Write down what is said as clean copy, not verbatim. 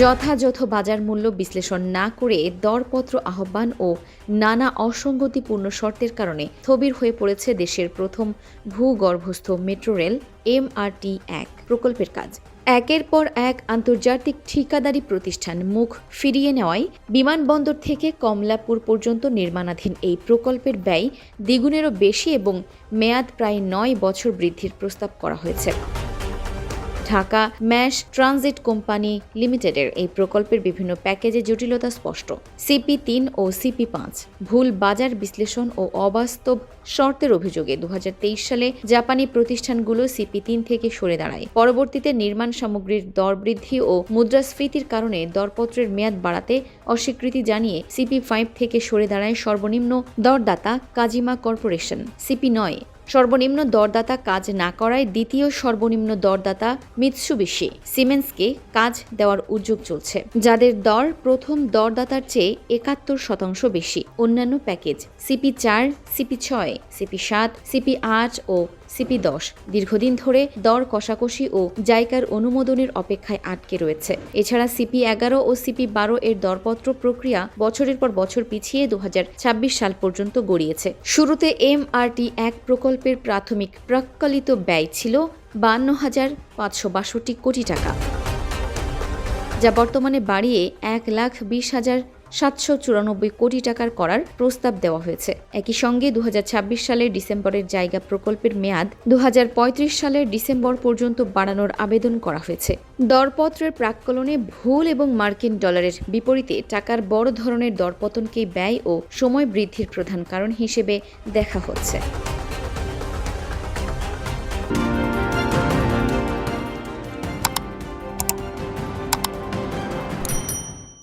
যথাযথ বাজার মূল্য বিশ্লেষণ না করে দরপত্র আহ্বান ও নানা অসঙ্গতিপূর্ণ শর্তের কারণে স্থবির হয়ে পড়েছে দেশের প্রথম ভূগর্ভস্থ মেট্রো রেল MRT-1 প্রকল্পের কাজ। একের পর এক আন্তর্জাতিক ঠিকাদারি প্রতিষ্ঠান মুখ ফিরিয়ে নেওয়ায় বিমানবন্দর থেকে কমলাপুর পর্যন্ত নির্মাণাধীন এই প্রকল্পের ব্যয় দ্বিগুণেরও বেশি এবং মেয়াদ প্রায় 9 বছর বৃদ্ধির প্রস্তাব করা হয়েছে। ঢাকা ম্যাশ ট্রানজিট কোম্পানি লিমিটেডের এই প্রকল্পের বিভিন্ন প্যাকেজে জটিলতা স্পষ্ট। CP3 ও CP5 ভুল বাজার বিশ্লেষণ ও অবাস্তব শর্তের অভিযোগে 2023 সালে জাপানি প্রতিষ্ঠানগুলো CP3 থেকে সরে দাঁড়ায়। পরবর্তীতে নির্মাণ সামগ্রীর দর বৃদ্ধি ও মুদ্রাস্ফীতির কারণে দরপত্রের মেয়াদ বাড়াতে অস্বীকৃতি জানিয়ে CP5 থেকে সরে দাঁড়ায় সর্বনিম্ন দরদাতা কাজিমা কর্পোরেশন। CP9 সর্বনিম্ন দরদাতা কাজ না করায় দ্বিতীয় সর্বনিম্ন দরদাতা মিৎসুবিশি সিমেন্সকে কাজ দেওয়ার উদ্যোগ চলছে, যাদের দর প্রথম দরদাতার চেয়ে 71% বেশি। অন্যান্য package CP4, CP6, CP7, CP8 ও CP10 দীর্ঘদিন ধরে দর কষাকষি ও জাইকার অনুমোদনের অপেক্ষায় আটকে রয়েছে। এছাড়া CP11 ও CP12 এর দরপত্র প্রক্রিয়া বছরের পর বছর পিছিয়ে 2026 সাল পর্যন্ত গড়িয়েছে। শুরুতে MRT-1 প্রকল্পের প্রাথমিক প্রাক্কলিত ব্যয় ছিল 52,562 কোটি টাকা, যা বর্তমানে বাড়িয়ে 1,20,794 কোটি টাকার করার প্রস্তাব দেওয়া হয়েছে। একই সঙ্গে 2026 সালের ডিসেম্বরের জায়গা প্রকল্পের মেয়াদ 2035 সালের ডিসেম্বর পর্যন্ত বাড়ানোর আবেদন করা হয়েছে। দরপত্রের প্রাক্কলনে ভুল এবং মার্কিন ডলারের বিপরীতে টাকার বড় ধরনের দরপতনকে ব্যয় ও সময় বৃদ্ধির প্রধান কারণ হিসেবে দেখা হচ্ছে।